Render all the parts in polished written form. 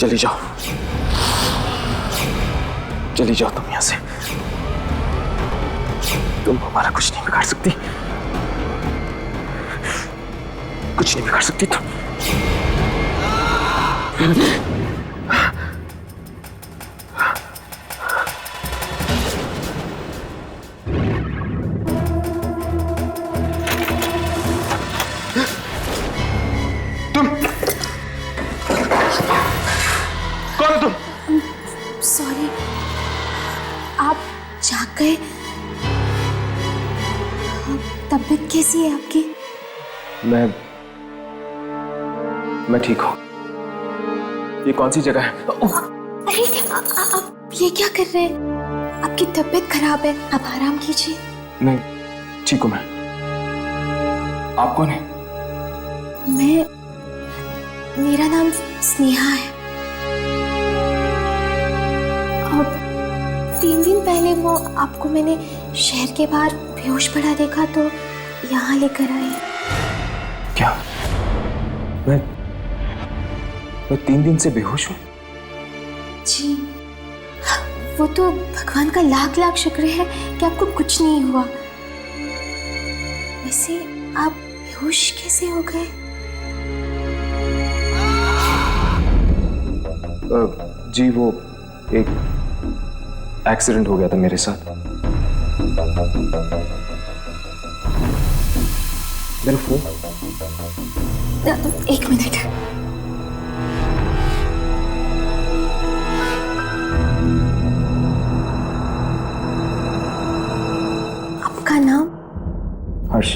चली जाओ, चली जाओ तुम यहां से। तुम हमारा कुछ नहीं बिगाड़ सकती, कुछ नहीं बिगाड़ सकती तुम। कौन हो तुम? सॉरी, आप जाग गए। तबीयत कैसी है आपकी? मैं ठीक हूँ। ये कौन सी जगह है? अरे आप ये क्या कर रहे हैं? आपकी तबीयत खराब है, आप आराम कीजिए। नहीं, ठीक हूँ मैं। आप कौन है? मेरा नाम स्नेहा है। अब 3 दिन पहले वो आपको मैंने शहर के बाहर बेहोश पड़ा देखा तो यहाँ लेकर आई। क्या? मैं 3 दिन से बेहोश हूँ? जी, वो तो भगवान का लाख लाख शुक्र है कि आपको कुछ नहीं हुआ। वैसे आप बेहोश कैसे हो गए? जी, वो एक एक्सीडेंट हो गया था मेरे साथ। मेरा फोन? 1 मिनट। आपका नाम? हर्ष।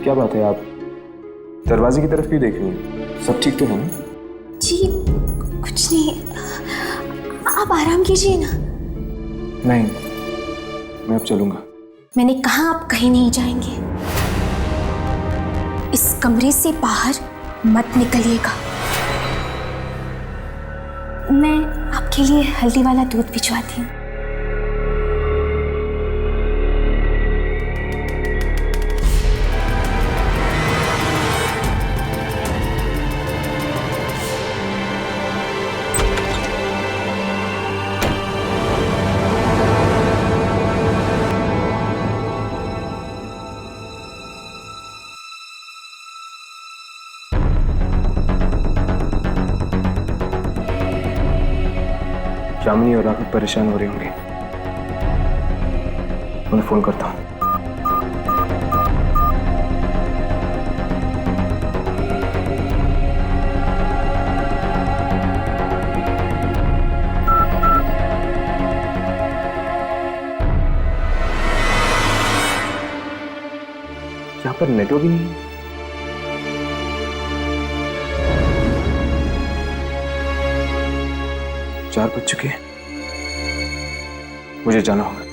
क्या बात है, आप दरवाजे की तरफ क्यों देख रही हैं? सब ठीक तो है ना? जी कुछ नहीं, आप आराम कीजिए ना। नहीं, मैं अब चलूंगा। मैंने कहा आप कहीं नहीं जाएंगे। इस कमरे से बाहर मत निकलिएगा। मैं आपके लिए हल्दी वाला दूध भिजवाती हूँ। यामिनी और राघव परेशान हो रहे होंगे, उन्हें फोन करता हूँ। यहाँ पर नेटवर्क भी नहीं है। 4 बज चुके हैं, मुझे जाना होगा।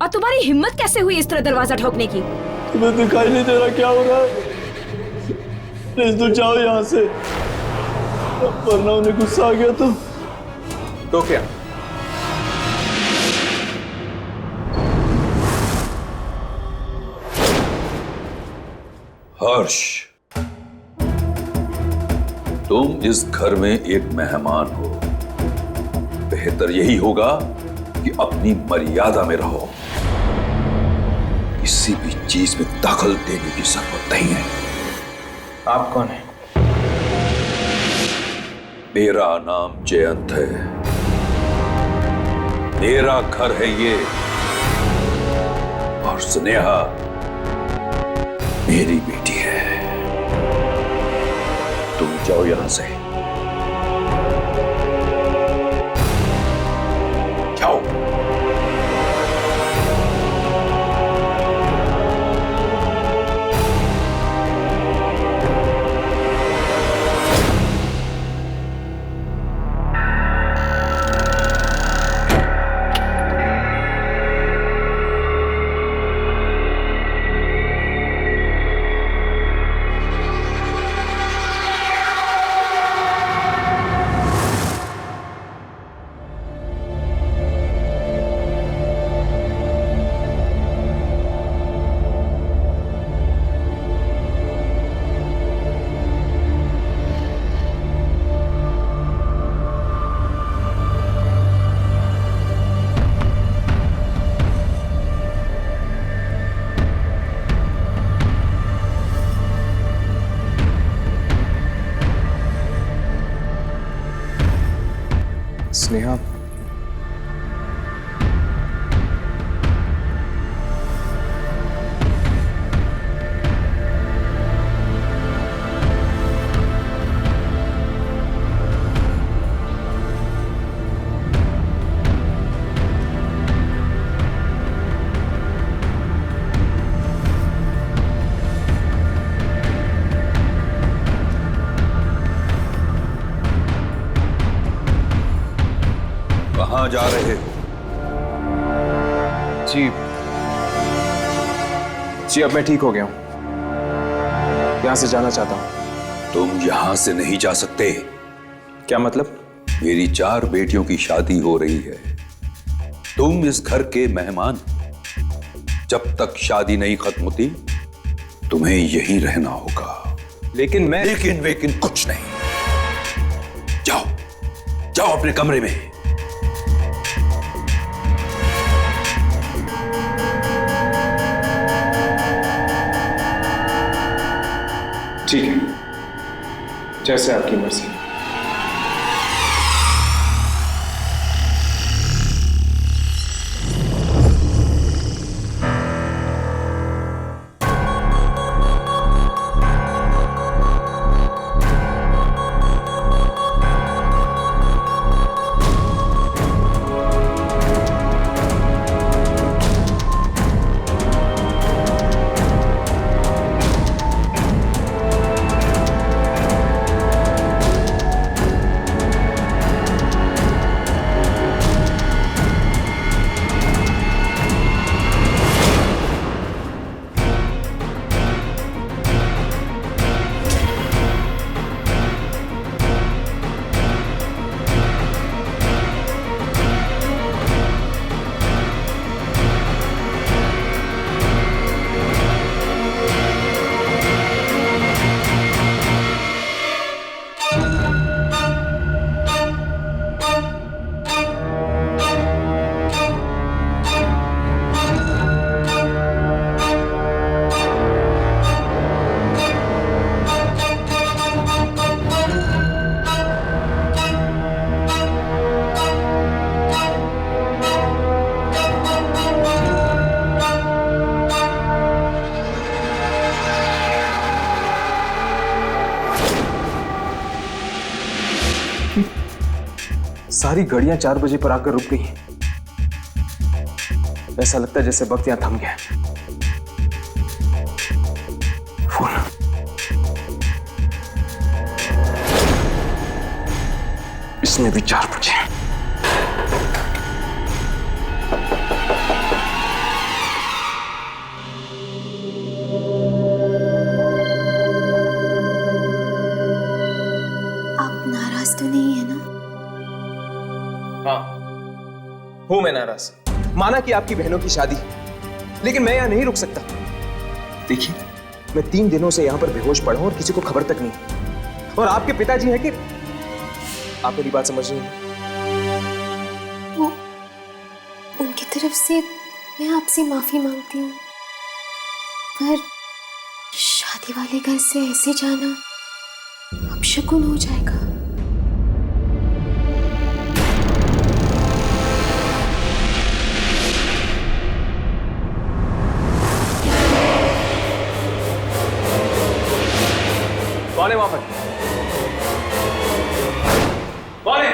और तुम्हारी हिम्मत कैसे हुई इस तरह दरवाजा ठोकने की? तुम्हें दिखाई नहीं दे रहा क्या हो रहा है? प्लीज तुम जाओ यहाँ से, वरना उन्हें गुस्सा आ गया तो क्या? हर्ष, तुम इस घर में एक मेहमान हो। बेहतर यही होगा कि अपनी मर्यादा में रहो। किसी भी चीज में दखल देने की जरूरत नहीं है। आप कौन है? मेरा नाम जयंत है। मेरा घर है ये, और स्नेहा मेरी बेटी है। तुम जाओ यहां से, जाओ। स्नेहा, कहां जा रहे हो? जी जी, अब मैं ठीक हो गया हूं। यहां से जाना चाहता हूं। तुम यहां से नहीं जा सकते। क्या मतलब? मेरी 4 बेटियों की शादी हो रही है। तुम इस घर के मेहमान। जब तक शादी नहीं खत्म होती तुम्हें यहीं रहना होगा। लेकिन मैं लेकिन कुछ नहीं। जाओ जाओ अपने कमरे में। ठीक है, जैसे आपकी मर्जी। सारी घड़ियां 4 बजे पर आकर रुक गई हैं। ऐसा लगता है जैसे वक्त यहां थम गया। फोन। इसमें भी 4 बजे। हूं मैं नाराज। माना कि आपकी बहनों की शादी, लेकिन मैं यहां नहीं रुक सकता। देखिए, मैं 3 दिनों से यहां पर बेहोश पड़ा हूं और किसी को खबर तक नहीं। और आपके पिताजी हैं कि आप मेरी बात समझ रहे हैं? वो उनकी तरफ से मैं आपसे माफी मांगती हूँ, पर शादी वाले घर से ऐसे जाना अपशकुन हो जाएगा। कौन है वहां पर? कौन है?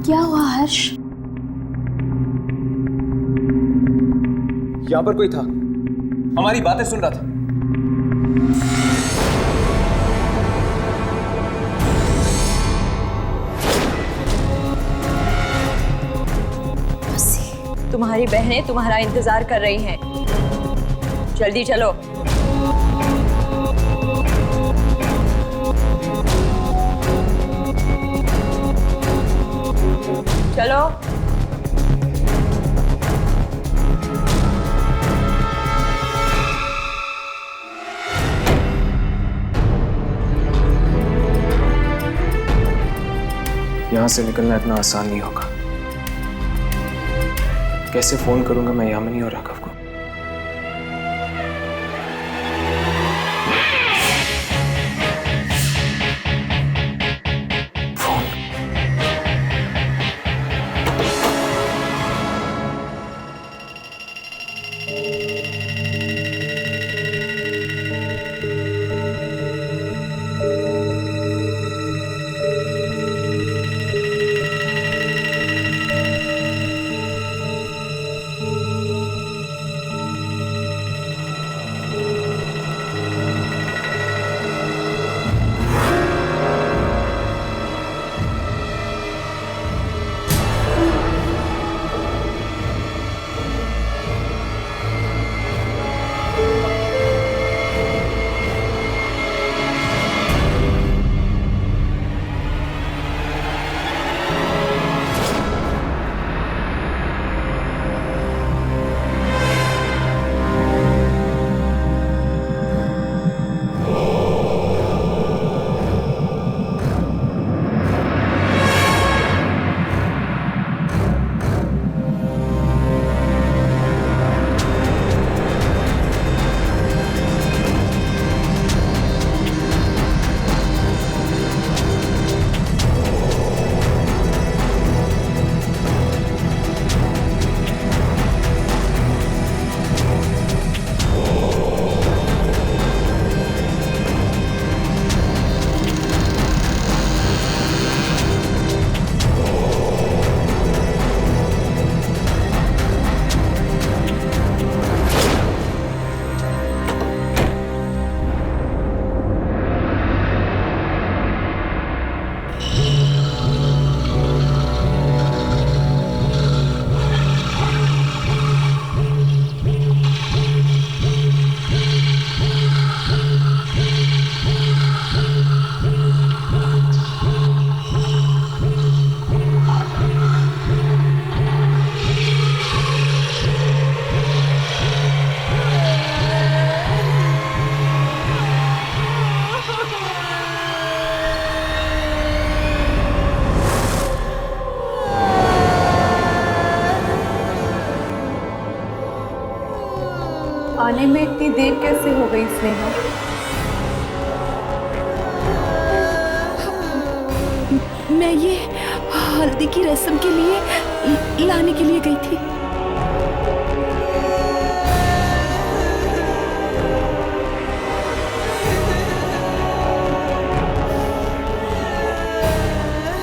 क्या हुआ हर्ष? यहां पर कोई था, हमारी बातें सुन रहा था। तुम्हारी बहनें तुम्हारा इंतजार कर रही हैं। जल्दी चलो। चलो। यहां से निकलना इतना आसान नहीं होगा। कैसे फोन करूंगा मैं यामिनी और राघव को? आने में इतनी देर कैसे हो गई स्नेहा? मैं ये हल्दी की रस्म के लिए लाने के लिए गई थी।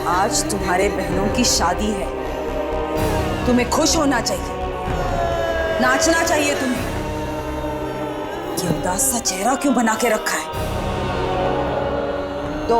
आज तुम्हारे बहनों की शादी है, तुम्हें खुश होना चाहिए, नाचना चाहिए तुम्हें। ये उदास सा चेहरा क्यों बना के रखा है? तो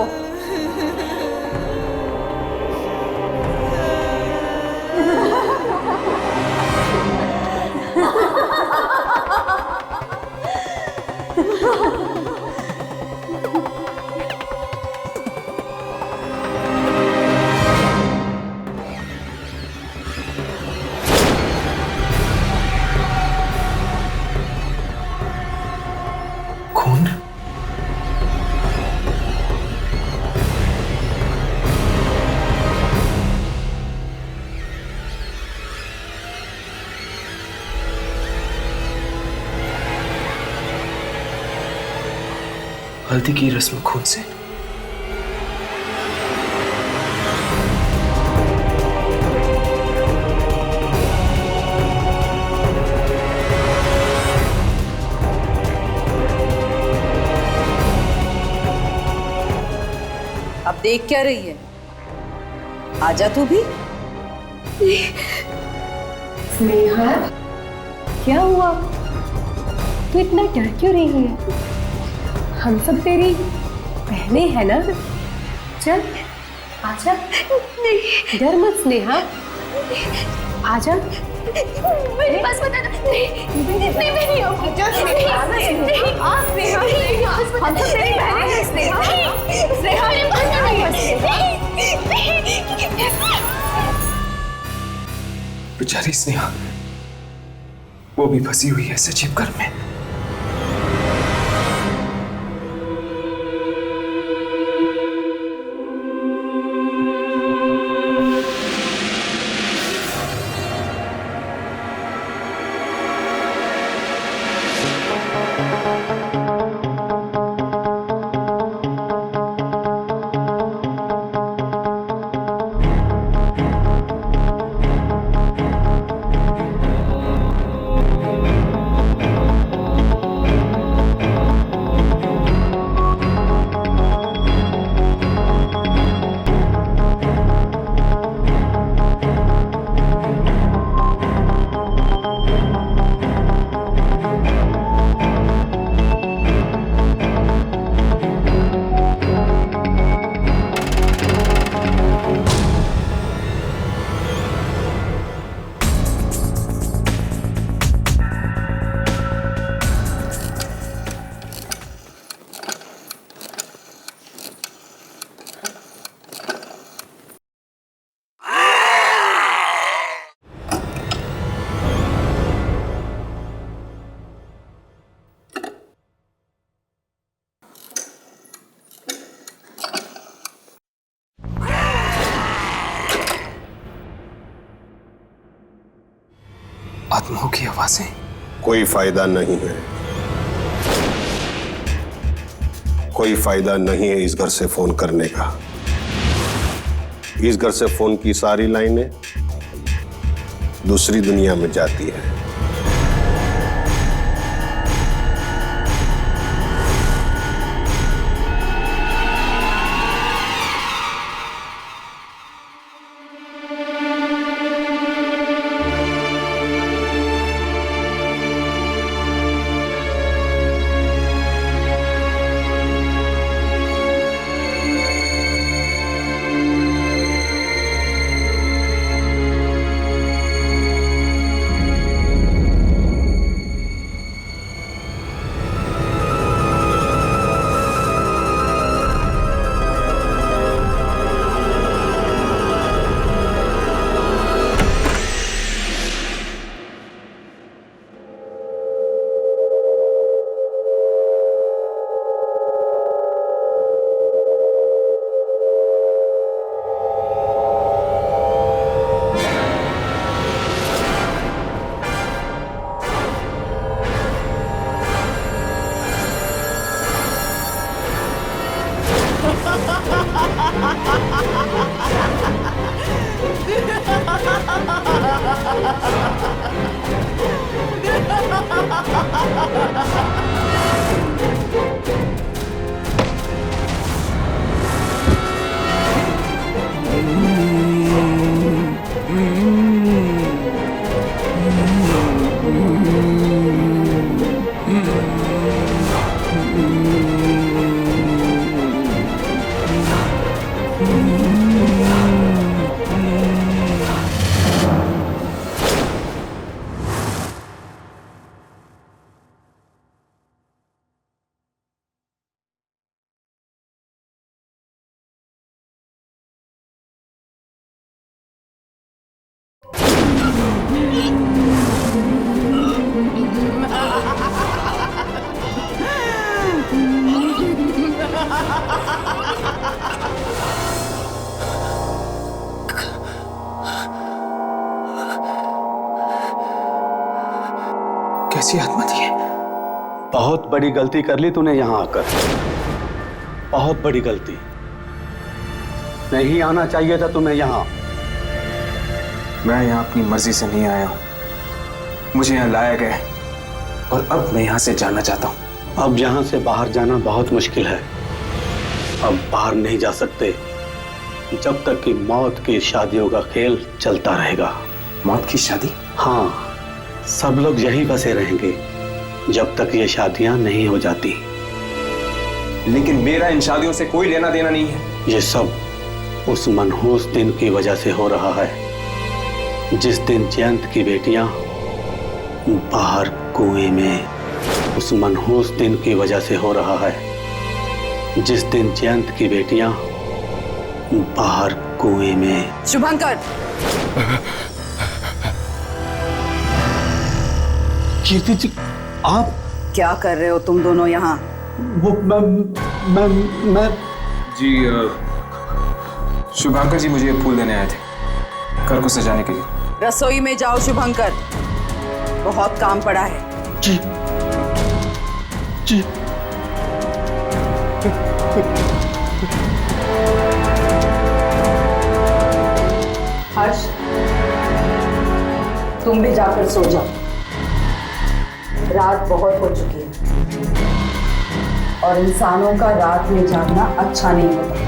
हल्दी की रस्म खून से। अब देख क्या रही है? आजा तू भी। स्नेहा, क्या हुआ? तू इतना डर क्यों रही है? हम सब तेरी बहनें हैं ना? चल आजा। नहीं, डर मत स्नेहा, आजा। मेरे पास बता दो। नहीं मैं नहीं आऊंगी। हम सब तेरी बहनें हैं स्नेहा। स्नेहा ने माना नहीं। बेचारी स्नेहा, वो भी फंसी हुई है सजीव घर में। आत्माओं की आवाजें। कोई फायदा नहीं है, कोई फायदा नहीं है इस घर से फोन करने का। इस घर से फोन की सारी लाइनें दूसरी दुनिया में जाती है। कैसी आत्मा थी? बहुत बड़ी गलती कर ली तूने यहां आकर। बहुत बड़ी गलती। नहीं आना चाहिए था तुम्हें यहाँ। मैं यहाँ अपनी मर्जी से नहीं आया हूँ, मुझे यहाँ लाया गया है और अब मैं यहाँ से जाना चाहता हूँ। अब यहाँ से बाहर जाना बहुत मुश्किल है। अब बाहर नहीं जा सकते जब तक कि मौत की शादियों का खेल चलता रहेगा। मौत की शादी? हाँ, सब लोग यहीं बसे रहेंगे जब तक ये शादियां नहीं हो जाती। लेकिन मेरा इन शादियों से कोई लेना देना नहीं है। ये सब उस मनहूस दिन की वजह से हो रहा है जिस दिन जयंत की बेटियां बाहर कुएं में, उस मनहूस दिन की वजह से हो रहा है जिस दिन जयंत की बेटियां बाहर कुएं में। शुभंकर, कीर्ति जी, आप क्या कर रहे हो तुम दोनों यहाँ? वो मैं जी शुभंकर जी मुझे फूल देने आए थे घर को सजाने के लिए। रसोई में जाओ शुभंकर, बहुत काम पड़ा है। जी जी। हर्ष, तुम भी जाकर सो जाओ, रात बहुत हो चुकी है और इंसानों का रात में जागना अच्छा नहीं होता।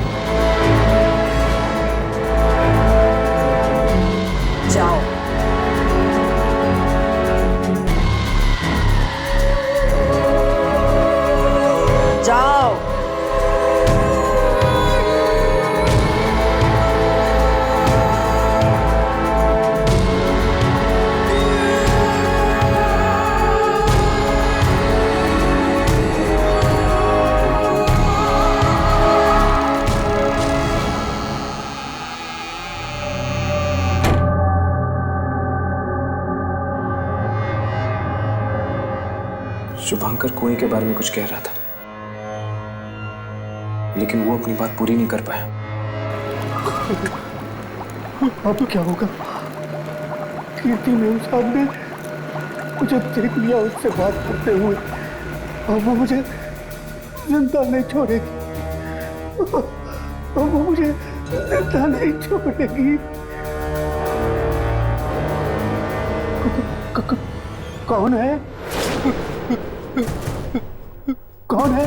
जाओ। जाओ। शुभंकर कुएं के बारे में कुछ कह रहा था लेकिन वो अपनी बात पूरी नहीं कर पाया। अब क्या होगा? कीर्ति मेरे सामने मुझे देख लिया उससे बात करते हुए, अब वो मुझे जिंदा नहीं छोड़ेगी। अब वो मुझे जिंदा नहीं छोड़ेगी। कौन है? कौन है?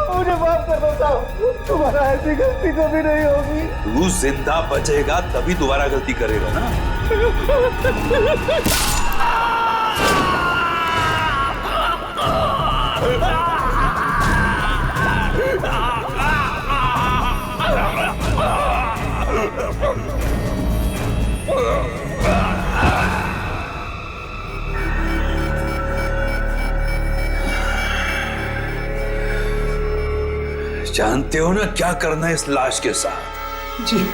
मुझे माफ कर दो साहब, तुम्हारा ऐसी गलती कभी नहीं होगी। तू जिंदा बचेगा तभी दोबारा गलती करेगा ना। जानते हो ना क्या करना है इस लाश के साथ? जी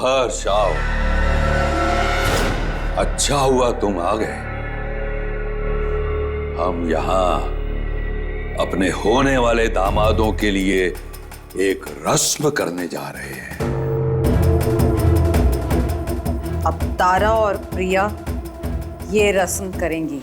हर्ष आओ। अच्छा हुआ तुम आ गए। हम यहां अपने होने वाले दामादों के लिए एक रस्म करने जा रहे हैं। अब तारा और प्रिया ये रस्म करेंगी।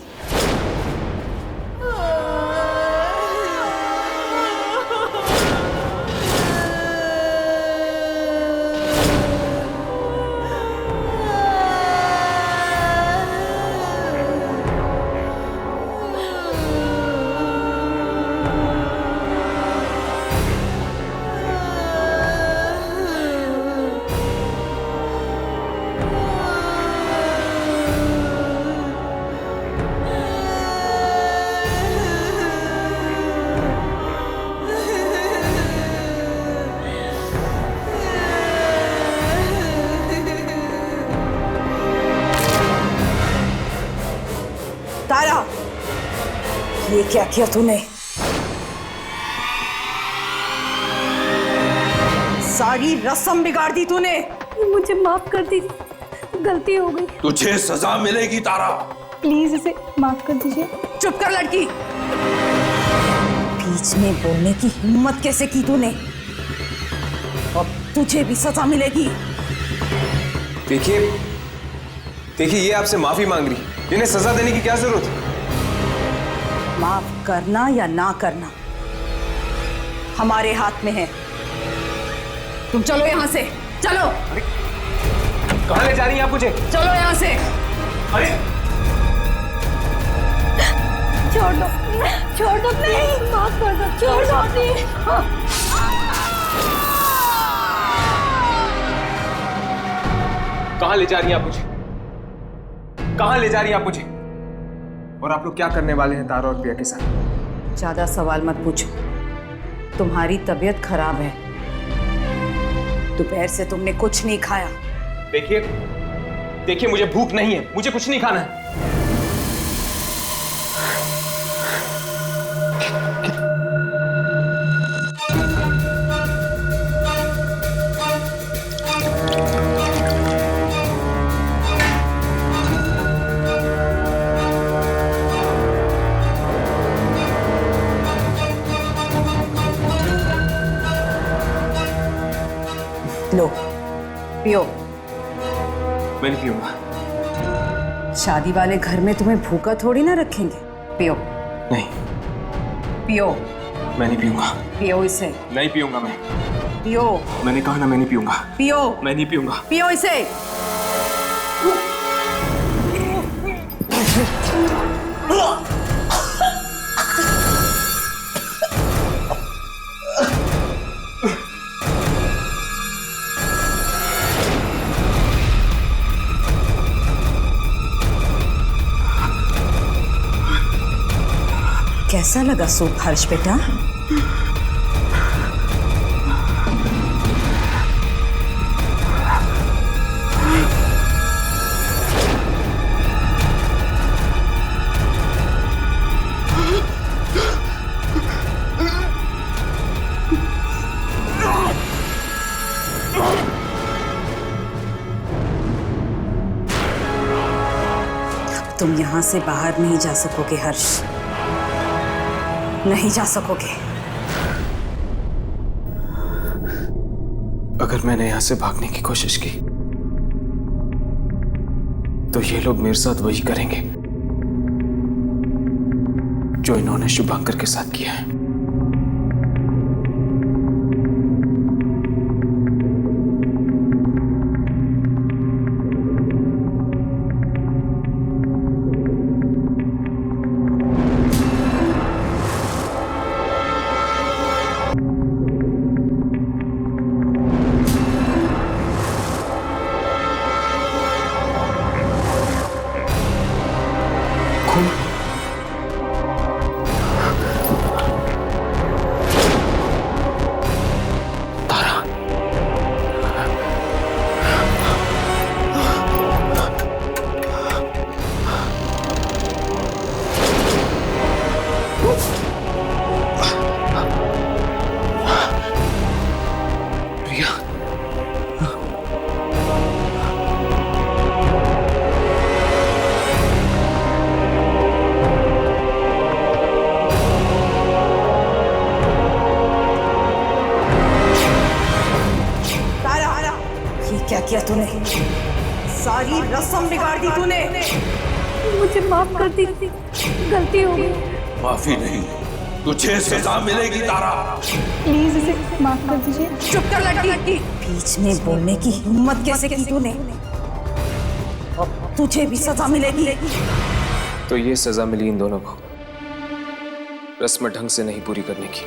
तारा, ये क्या किया तूने? सारी रस्म बिगाड़ दी तूने। मुझे माफ कर दीजिए, गलती हो गई। तुझे सजा मिलेगी तारा। प्लीज इसे माफ कर दीजिए। चुप कर लड़की। बीच में बोलने की हिम्मत कैसे की तूने? अब तुझे भी सजा मिलेगी। देखिए ये आपसे माफी मांग रही, इन्हें सजा देने की क्या जरूरत है? माफ करना या ना करना हमारे हाथ में है। तुम चलो यहां से, चलो। कहां ले जा रही हैं आप मुझे? चलो यहां से। अरे छोड़ दो प्लीज, माफ कर दो, छोड़ दो प्लीज। कहां ले जा रही हैं आप मुझे? कहां ले जा रही हैं आप मुझे? और आप लोग क्या करने वाले हैं तारा और प्रिया के साथ? ज्यादा सवाल मत पूछो। तुम्हारी तबीयत खराब है, दोपहर से तुमने कुछ नहीं खाया। देखिए मुझे भूख नहीं है, मुझे कुछ नहीं खाना है। लो पियो। मैं नहीं पीऊंगा। शादी वाले घर में तुम्हें भूखा थोड़ी ना रखेंगे। पियो। नहीं, पियो। मैं नहीं पीऊंगा। पियो इसे। नहीं पीऊंगा मैं। पियो। मैंने कहा ना मैं नहीं पीऊंगा। पियो। मैं नहीं पीऊंगा। पियो इसे। कैसा लगा सूप हर्ष बेटा? तुम यहां से बाहर नहीं जा सकोगे हर्ष, नहीं जा सकोगे। अगर मैंने यहां से भागने की कोशिश की तो ये लोग मेरे साथ वही करेंगे जो इन्होंने शुभांकर के साथ किया है। किया तूने? सारी रस्म बिगाड़ दी तूने। मुझे माफ कर दीजिए, गलती हो गई। माफी नहीं, तुझे सजा मिलेगी तारा। प्लीज इसे माफ कर दीजिए। चुप कर लड़की। बीच में बोलने की हिम्मत कैसे की तूने? तुझे भी सजा मिलेगी। तो ये सजा मिली इन दोनों को रस्म ढंग से नहीं पूरी करने की।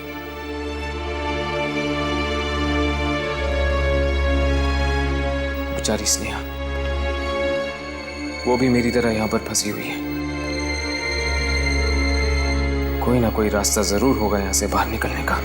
बेचारी स्नेहा, वो भी मेरी तरह यहां पर फंसी हुई है। कोई ना कोई रास्ता जरूर होगा यहां से बाहर निकलने का।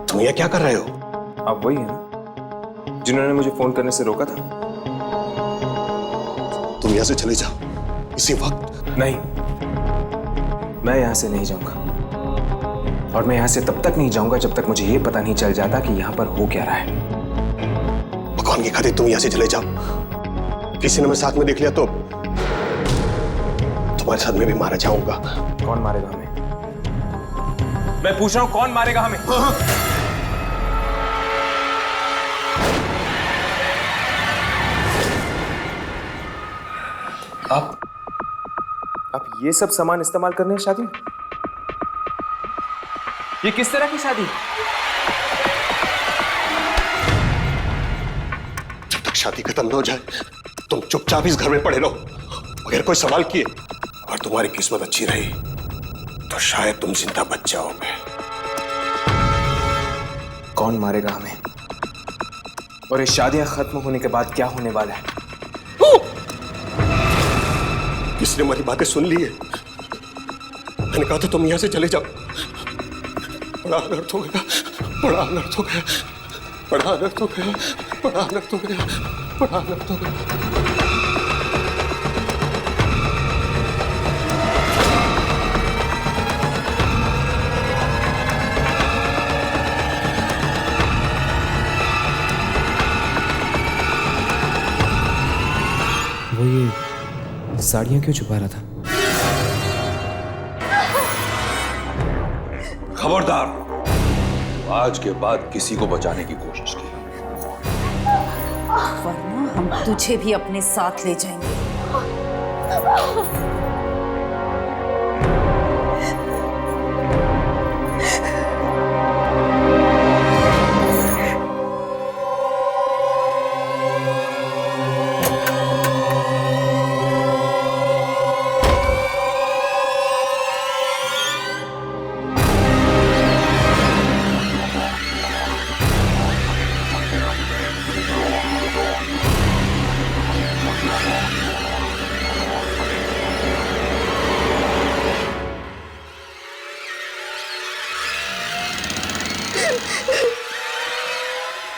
तुम ये क्या कर रहे हो? आप वही है ना जिन्होंने मुझे फोन करने से रोका था? तुम यहां से चले जाओ इसी वक्त। नहीं, मैं यहां से नहीं जाऊंगा। और मैं यहां से तब तक नहीं जाऊंगा जब तक मुझे यह पता नहीं चल जाता कि यहां पर हो क्या रहा है। भगवान की खातिर तुम यहां से चले जाओ। किसी ने मैं साथ में देख लिया तो तुम्हारे साथ मैं भी मारा जाऊंगा। कौन मारेगा हमें? मैं पूछ रहा हूं, कौन मारेगा हमें? आप ये सब सामान इस्तेमाल करने हैं शादी में? ये किस तरह की शादी? जब तक शादी खत्म न हो जाए तुम चुपचाप इस घर में पड़े रहो। अगर कोई सवाल किए और तुम्हारी किस्मत अच्छी रही तो शायद तुम जिंदा बच जाओगे। कौन मारेगा हमें? और ये शादियां खत्म होने के बाद क्या होने वाला है? किसने हमारी बातें सुन ली है? मैंने कहा था तुम यहां से चले जाओ। बड़ा अनर्थ हो गया, बड़ा अनर्थ हो गया, बड़ा अनर्थ हो गया, बड़ा अनर्थ हो गया, बड़ा अनर्थ हो गया। वो ये साड़ियां क्यों छुपा रहा था? खबरदार, आज के बाद किसी को बचाने की कोशिश की वरना हम तुझे भी अपने साथ ले जाएंगे।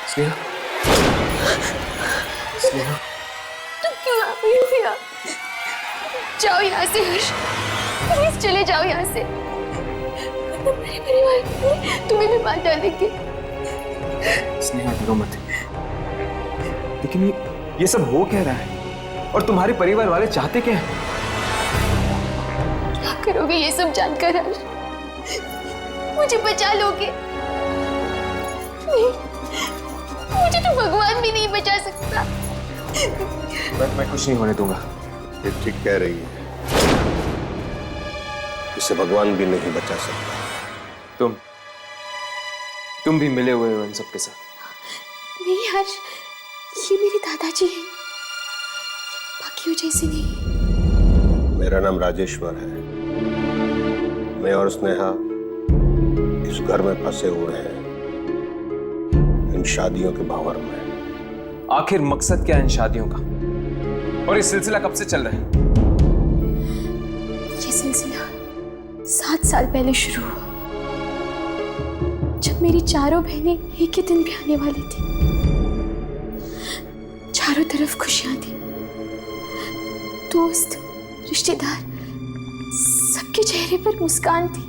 स्नेहा, स्नेहा, तुम क्यों आ गई हो यहाँ? जाओ यहाँ से हर्ष, प्लीज चले जाओ यहाँ से। तुम मेरे परिवार के लिए तुम्हें भी मार डालेंगे। स्नेहा डरो मत। लेकिन ये सब हो क्या रहा है? और तुम्हारे परिवार वाले चाहते क्या है? क्या करोगे ये सब जानकर हर्ष? मुझे बचा लोगे? नहीं, मुझे तो भगवान भी नहीं बचा सकता। मैं कुछ नहीं होने दूंगा। ये ठीक कह रही है, इसे भगवान भी नहीं बचा सकता। तुम भी मिले हुए हो इन सब के साथ। नहीं हर्ष, ये मेरे दादाजी हैं, बाकियों जैसे नहीं। मेरा नाम राजेश्वर है। मैं और स्नेहा इस घर में फंसे हुए हैं, इन शादियों के भावर में। आखिर मकसद क्या है इन शादियों का? और ये सिलसिला कब से चल रहा है? ये सिलसिला 7 साल पहले शुरू हुआ, जब मेरी चारों बहनें एक ही दिन भी आने वाली थी। चारों तरफ खुशियां थी, दोस्त, रिश्तेदार, सबके चेहरे पर मुस्कान थी।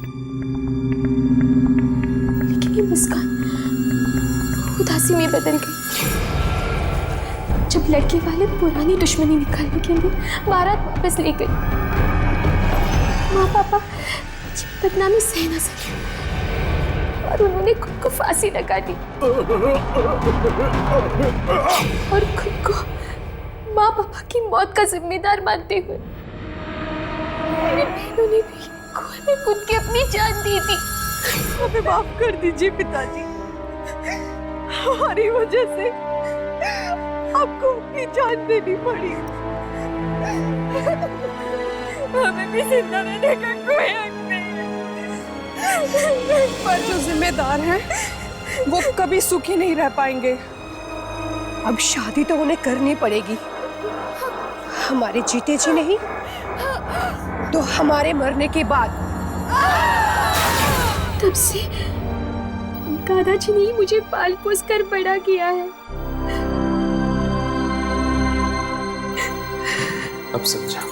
लेकिन ये मुस्कान उदासी में बदल गई जब लड़के वाले पुरानी दुश्मनी निकालने के लिए बारात वापस ले गए। माँ पापा बदनामी सह ना सके और उन्होंने खुद को फांसी लगा दी और खुद को माँ पापा की मौत का जिम्मेदार मानते हुए मेरी बहनों ने भी कुएं में कूद के अपनी जान दी थी। हमें माफ कर दीजिए पिताजी, हमारी वजह से आपको अपनी जान देनी पड़ी। हमें भी जिंदा रहने का कोई हक नहीं है, पर जो जिम्मेदार हैं वो कभी सुखी नहीं रह पाएंगे। अब शादी तो उन्हें करनी पड़ेगी, हमारे जीते जी नहीं तो हमारे मरने के बाद। तब से दादाजी ने ही मुझे पाल पोस कर बड़ा किया है। अब समझा,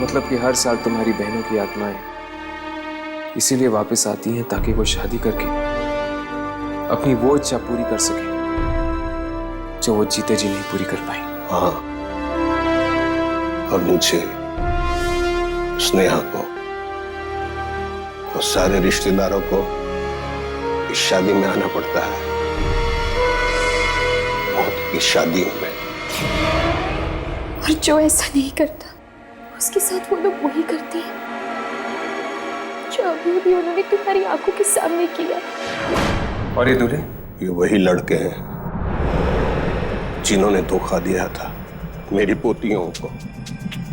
मतलब कि हर साल तुम्हारी बहनों की आत्माएं इसीलिए वापस आती हैं ताकि वो शादी करके अपनी वो इच्छा पूरी कर सके जो वो जीते जी नहीं पूरी कर पाई। हाँ, और मुझे, स्नेहा को और सारे रिश्तेदारों को इस शादी में आना पड़ता है, मौत की शादी में। और जो ऐसा नहीं करता उसके साथ वो लोग वही करते हैं जो अभी अभी उन्होंने तुम्हारी आंखों के सामने किया। और ये दूल्हे? ये वही लड़के हैं जिन्होंने धोखा दिया था मेरी पोतियों को,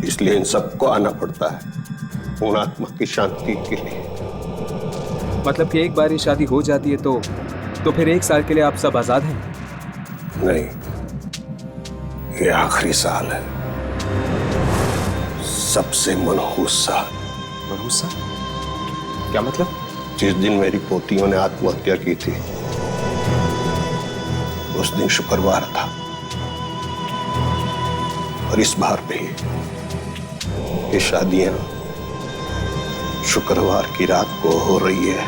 इसलिए इन सबको आना पड़ता है उन आत्मा की शांति के लिए। मतलब कि एक बार ये शादी हो जाती है तो फिर 1 साल के लिए आप सब आजाद हैं? नहीं, ये आखिरी साल है, सबसे मनहूस साल। मनहूस साल? क्या मतलब? जिस दिन मेरी पोतियों ने आत्महत्या की थी उस दिन शुक्रवार था, और इस बार भी ये शादियां शुक्रवार की रात को हो रही है।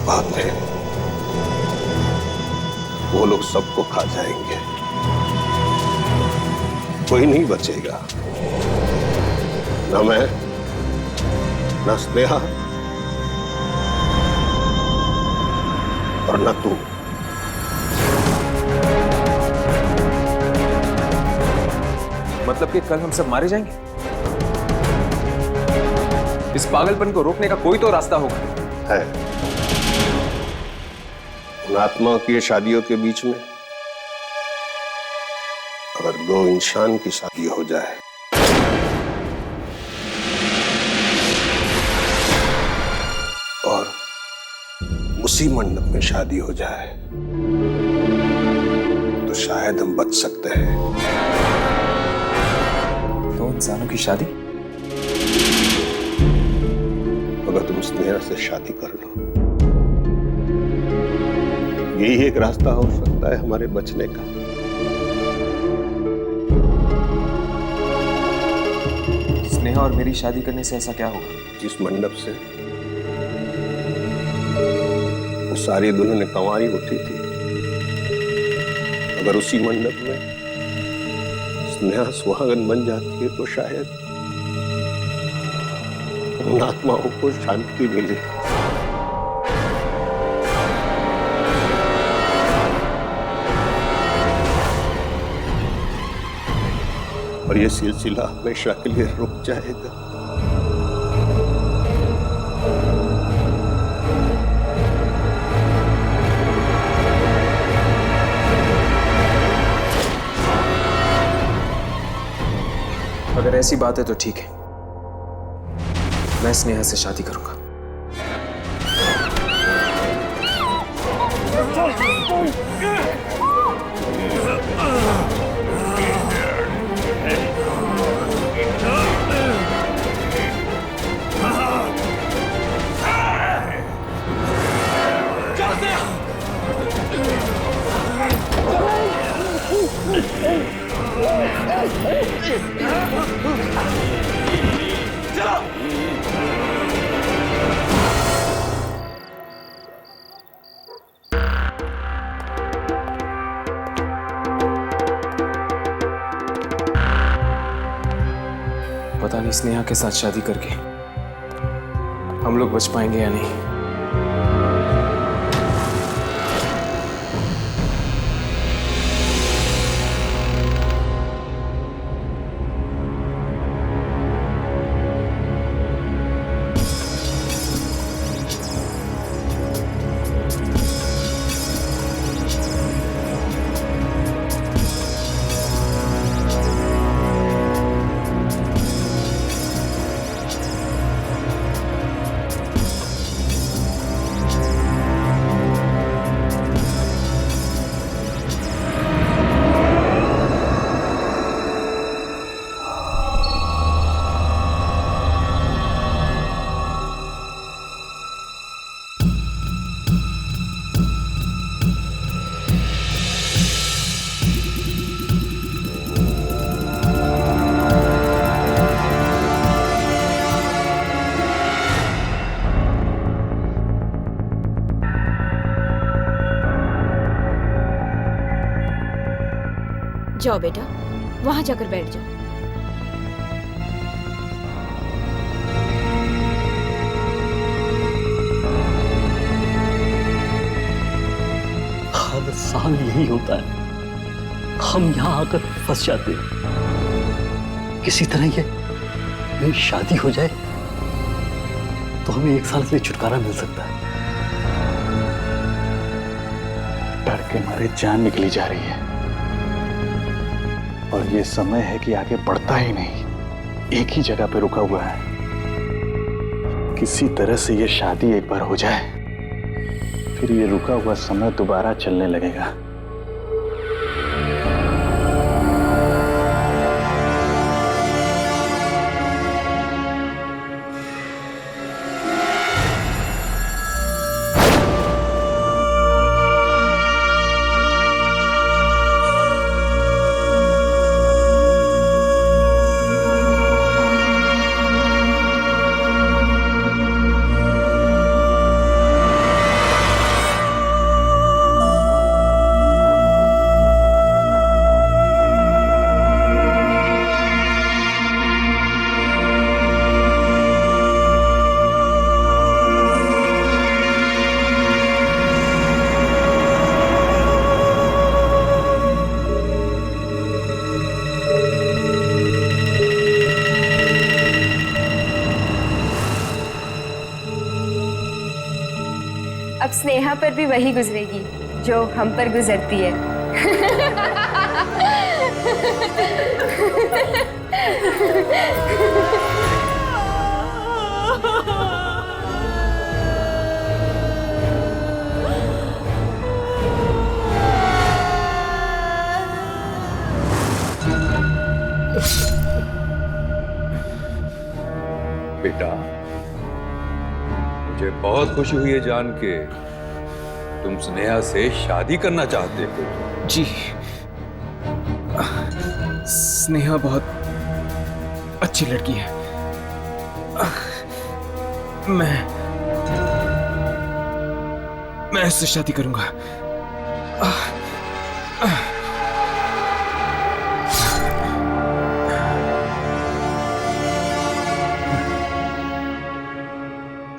बाद में वो लोग सबको खा जाएंगे, कोई नहीं बचेगा, ना मैं, ना स्नेहा और ना तू। मतलब कि कल हम सब मारे जाएंगे? इस पागलपन को रोकने का कोई तो रास्ता होगा। है, उन आत्माओं की शादियों के बीच में अगर 2 इंसान की शादी हो जाए और उसी मंडप में शादी हो जाए तो शायद हम बच सकते हैं। 2 इंसानों की शादी? अगर तुम स्नेहा से शादी कर लो, यही एक रास्ता हो सकता है हमारे बचने का। स्नेहा और मेरी शादी करने से ऐसा क्या होगा? जिस मंडप से वो सारी दुल्हनें कंवारी उठी थी, अगर उसी मंडप में स्नेहा सुहागन बन जाती है तो शायद उन आत्माओं को शांति मिले। और ये सिलसिला हमेशा के लिए रुक जाएगा। अगर ऐसी बात है तो ठीक है, मैं स्नेहा से शादी करूंगा। पता नहीं स्नेहा के साथ शादी करके हम लोग बच पाएंगे या नहीं। जाओ बेटा, वहां जाकर बैठ जाओ। हर साल यही होता है, हम यहाँ आकर फंस जाते हैं। किसी तरह ये मेरी शादी हो जाए तो हमें 1 साल के लिए छुटकारा मिल सकता है। डर के मारे जान निकली जा रही है और ये समय है कि आगे बढ़ता ही नहीं, एक ही जगह पे रुका हुआ है। किसी तरह से ये शादी एक बार हो जाए, फिर ये रुका हुआ समय दोबारा चलने लगेगा। अब स्नेहा पर भी वही गुजरेगी जो हम पर गुजरती है। बेटा, मुझे बहुत खुशी हुई है जान के तुम स्नेहा से शादी करना चाहते हो। जी, स्नेहा बहुत अच्छी लड़की है। मैं इससे शादी करूंगा।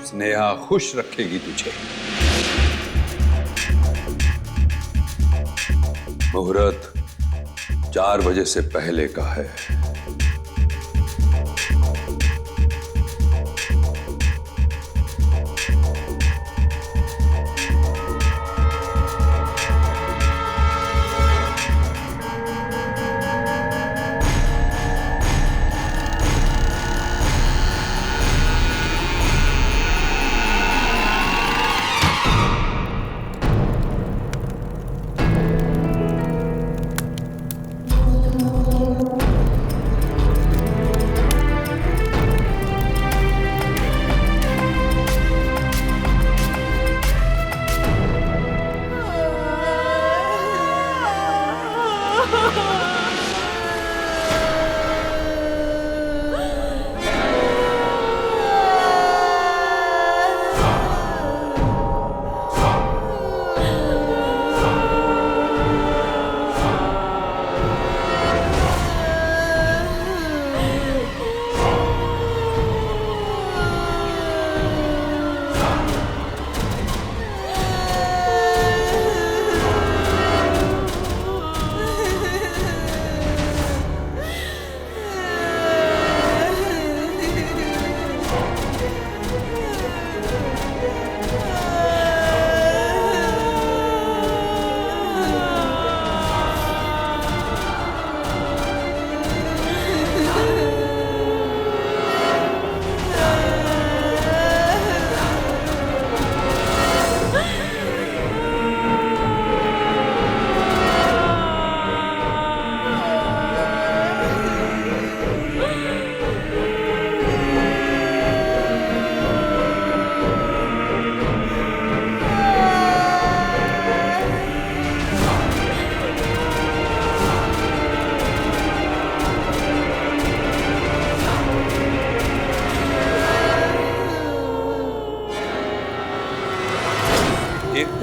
स्नेहा खुश रखेगी तुझे। मुहूर्त 4 बजे से पहले का है।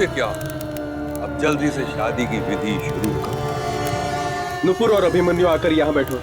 सोचोगे क्या? अब जल्दी से शादी की विधि शुरू करो। नुपुर और अभिमन्यु आकर यहां बैठो।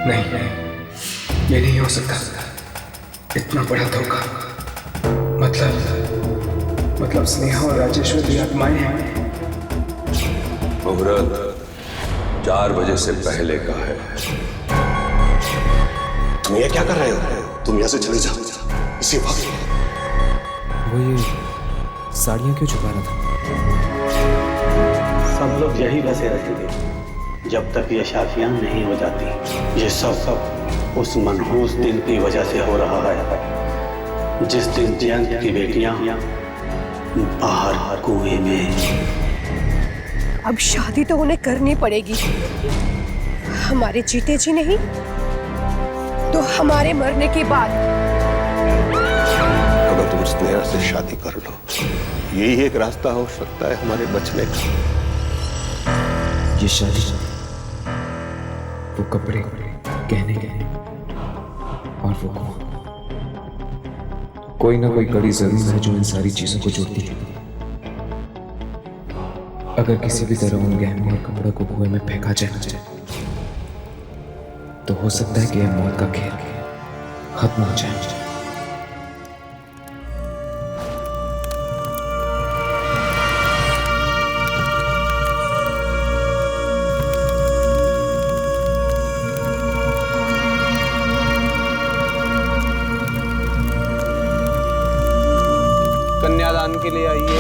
नहीं, ये नहीं हो सकता। इतना बड़ा धोखा। मतलब स्नेहा और राजेश्वरी आत्माएं हैं। मुहूर्त 4 बजे से पहले का है। तुम ये क्या कर रहे हो? तुम यहाँ से चले जाओ इसी वक्त। वो ये साड़ियां क्यों छुपा रहा था? सब लोग यही बसे रहेंगे जब तक ये शादियां नहीं हो जाती। ये सब उस मनहूस दिन की वजह से हो रहा है जिस दिन जयंत की बेटियां बाहर कुएं में। अब शादी तो उन्हें करनी पड़ेगी। हमारे जीते जी नहीं तो हमारे मरने के बाद। अगर तुम स्नेहा से शादी कर लो, यही एक रास्ता हो सकता है हमारे बचने का। ये शादी, वो कपड़े, गहने और वो कोई ना कोई कड़ी जरूर है जो इन सारी चीजों को जोड़ती है। अगर किसी भी तरह उन गहनों और कपड़ों को कुएं में फेंका जाए तो हो सकता है कि यह मौत का खेल खत्म हो जाए। कन्यादान के लिए आइए।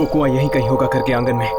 वो कुआं यहीं कहीं होगा घर के आंगन में।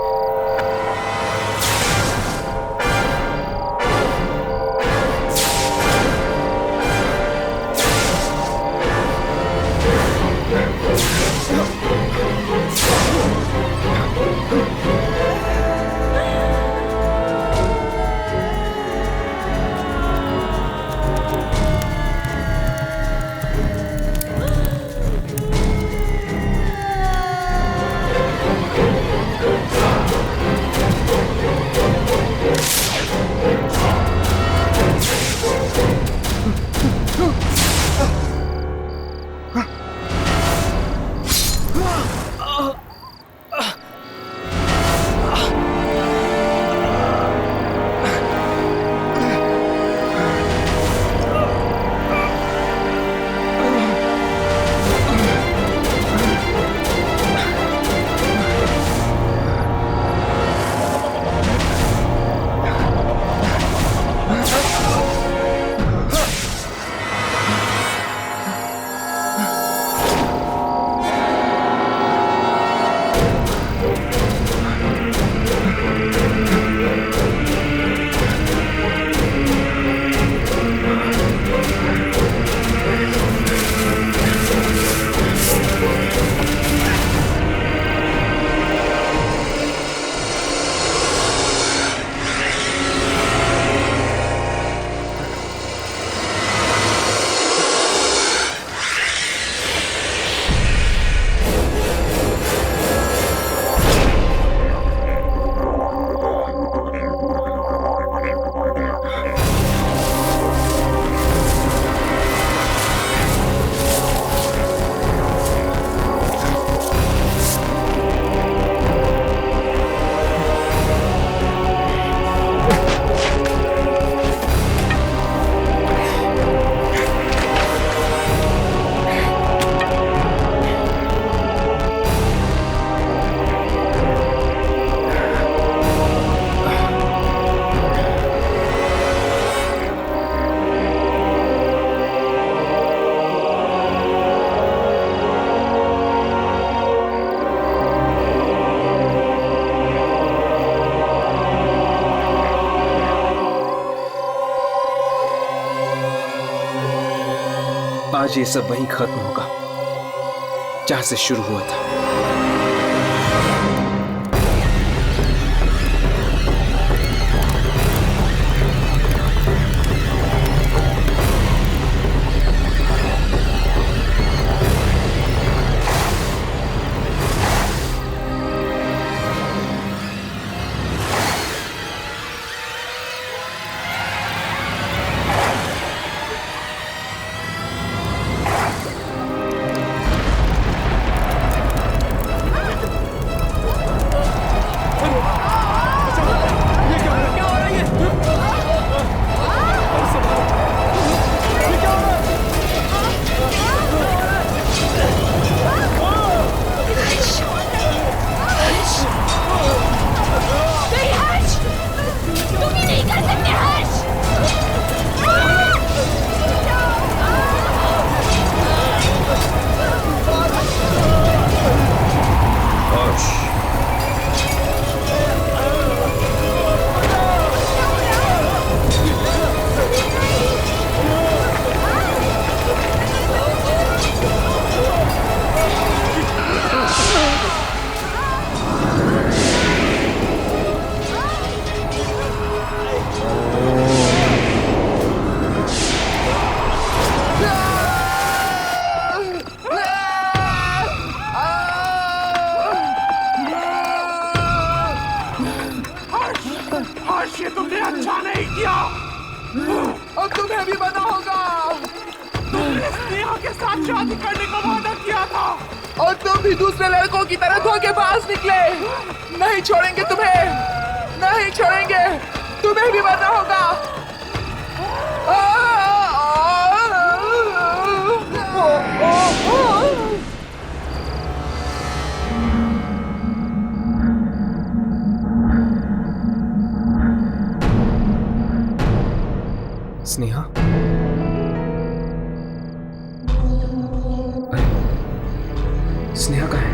आज ये सब वहीं खत्म होगा जहां से शुरू हुआ था। ये तुमने अच्छा नहीं किया और तुम्हें भी पता होगा तुमने स्नेहा के साथ शादी करने का वादा किया था और तुम भी दूसरे लड़कों की तरह धोखेबाज निकले। नहीं छोड़ेंगे तुम्हें, नहीं छोड़ेंगे, तुम्हें भी पता होगा। स्नेहा, स्नेहा कहाँ है?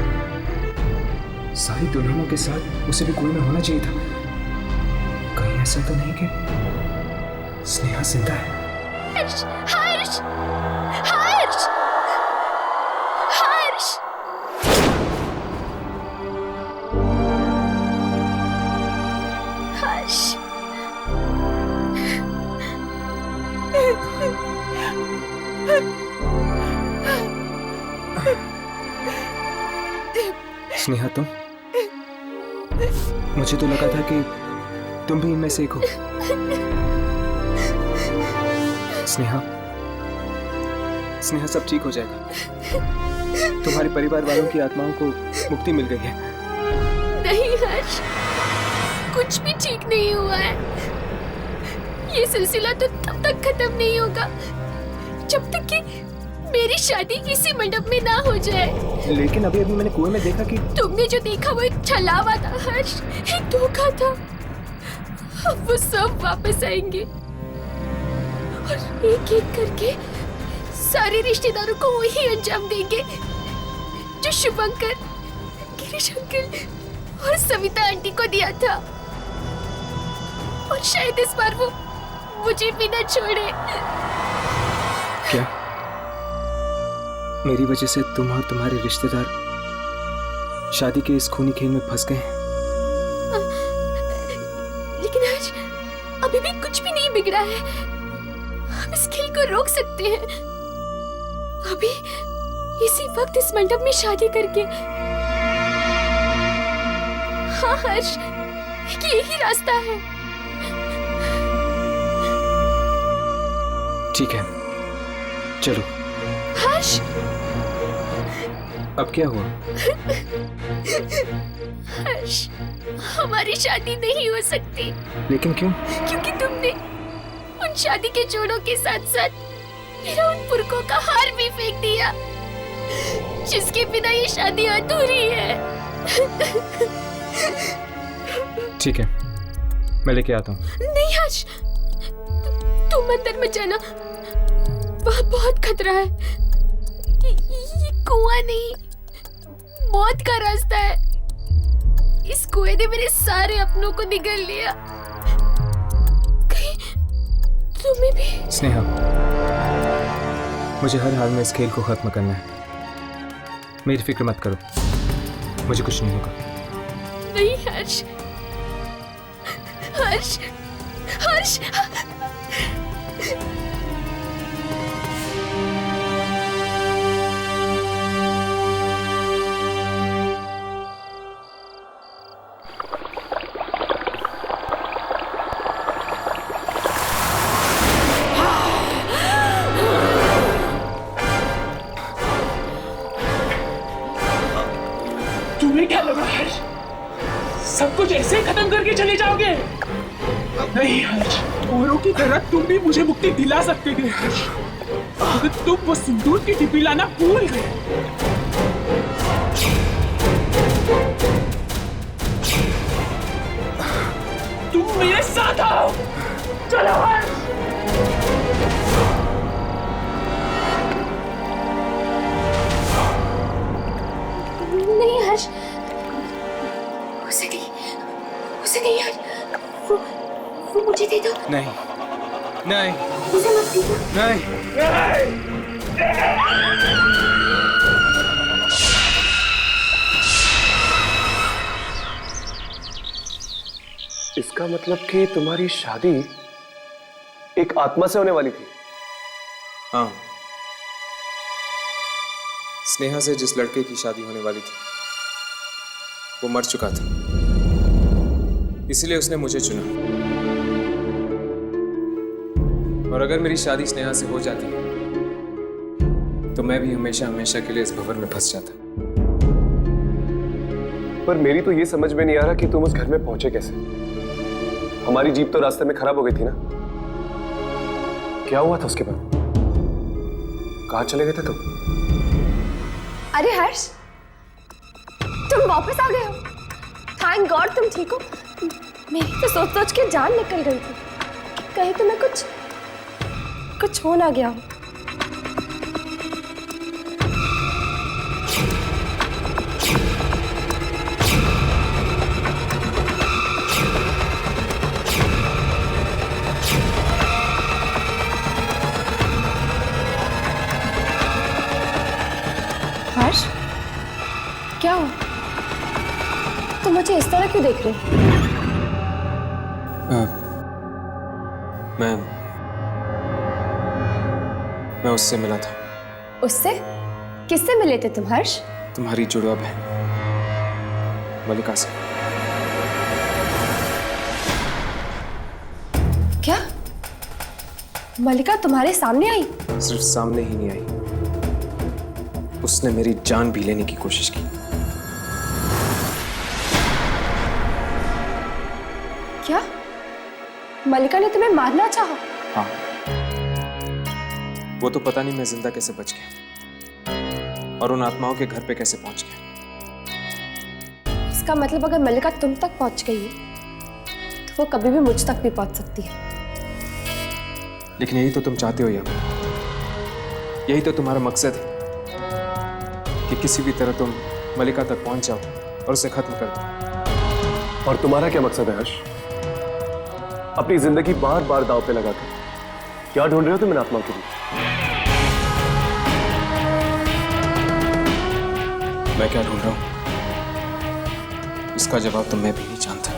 सारी दुल्हनों के साथ उसे भी कुएं में होना चाहिए था। कहीं ऐसा तो नहीं कि स्नेहा जिंदा है? हर्ष, हर्ष, हर्ष, हर्ष। हर्ष। स्नेहा, तुम? मुझे तो लगा था कि तुम भी इनमें से एक हो। स्नेहा, स्नेहा, सब ठीक हो जाएगा। तुम्हारे परिवार वालों की आत्माओं को मुक्ति मिल गई है। नहीं हर्ष, कुछ भी ठीक नहीं हुआ है। ये सिलसिला तो तब तक खत्म नहीं होगा जब तक कि मेरी शादी इसी मंडप में ना हो जाए। लेकिन अभी अभी मैंने कुएं में देखा कि तुमने जो देखा वो एक छलावा था हर्ष, एक धोखा था। अब वो सब वापस आएंगे और एक एक करके सारे रिश्तेदारों को वही अंजाम देंगे जो शुभंकर, गिरीश अंकल और सविता आंटी को दिया था। और शायद इस बार वो मुझे भी न छोड़े। क्या मेरी वजह से तुम और तुम्हारे रिश्तेदार शादी के इस खूनी खेल में फंस गए हैं? लेकिन आज अभी भी कुछ भी नहीं बिगड़ा है। हम इस खेल को रोक सकते हैं अभी इसी वक्त इस मंडप में शादी करके। हाँ हर्ष, यही रास्ता है। ठीक है, चलो। हर्ष, अब क्या हुआ? हर्ष, हमारी शादी नहीं हो सकती। लेकिन क्यों? क्योंकि तुमने उन शादी के जोड़ों के साथ साथ मेरा उन पुरखों का हार भी फेंक दिया, जिसके बिना ये शादी अधूरी है। ठीक है, मैं लेके आता हूँ। नहीं हर्ष, तुम अंदर मत जाना, वहाँ बहुत खतरा है। ये कुआं नहीं, मौत का रास्ता है। इस कुएं ने मेरे सारे अपनों को निगल लिया। कहीं तुम्हें भी? स्नेहा, मुझे हर हाल में इस खेल को खत्म करना है। मेरी फिक्र मत करो, मुझे कुछ नहीं होगा। नहीं हर्ष, हर्ष, हर्ष। तुम्हें क्या लगा हर्ष, सब कुछ ऐसे खत्म करके चले जाओगे? नहीं हर्ष, औरों की तरह तुम भी मुझे मुक्ति दिला सकते थे हर्ष, अगर तुम वो सिंदूर की डिब्बी लाना भूल गए। तुम मेरे साथ आओ, चलो हर्ष। नहीं हर्ष, उसे नहीं हर्ष, वो मुझे दे दो। नहीं, नहीं, उसे मत दीजिए। नहीं। इसका मतलब कि तुम्हारी शादी एक आत्मा से होने वाली थी? हाँ, स्नेहा से जिस लड़के की शादी होने वाली थी वो मर चुका था, इसलिए उसने मुझे चुना। और अगर मेरी शादी स्नेहा से हो जाती तो मैं भी हमेशा हमेशा के लिए इस भंवर में फंस जाता। पर मेरी तो ये समझ में नहीं आ रहा कि तुम उस घर में पहुंचे कैसे। हमारी जीप तो रास्ते में खराब हो गई थी ना? क्या हुआ था उसके बाद? कहाँ चले गए थे तुम? अरे हर्ष, तुम वापस आ गए हो। थैंक गॉड तुम ठीक हो। मेरी तो सोच सोच के जान निकल गई थी, कहीं तुम्हें कुछ हो ना गया हो। हुआ? तुम मुझे इस तरह क्यों देख रहे हो? मैं उससे मिला था। उससे? किससे मिले थे तुम हर्ष? तुम्हारी जुड़वा बहन मलिका से। क्या मलिका तुम्हारे सामने आई? सिर्फ सामने ही नहीं आई, उसने मेरी जान भी लेने की कोशिश की। क्या मलिका ने तुम्हें मारना चाहा? हाँ, वो तो पता नहीं मैं जिंदा कैसे बच गया और उन आत्माओं के घर पे कैसे पहुंच गया। इसका मतलब अगर मलिका तुम तक पहुंच गई है तो वो कभी भी मुझ तक भी पहुंच सकती है। लेकिन यही तो तुम चाहते हो यार, यही तो तुम्हारा मकसद है कि किसी भी तरह तुम मलिका तक पहुंच जाओ और उसे खत्म कर दो। और तुम्हारा क्या मकसद है हर्ष? अपनी जिंदगी बार बार दांव पे लगा के क्या ढूंढ रहे हो तुम इन आत्माओं के लिए? मैं क्या ढूंढ रहा हूं इसका जवाब तो मैं भी नहीं जानता।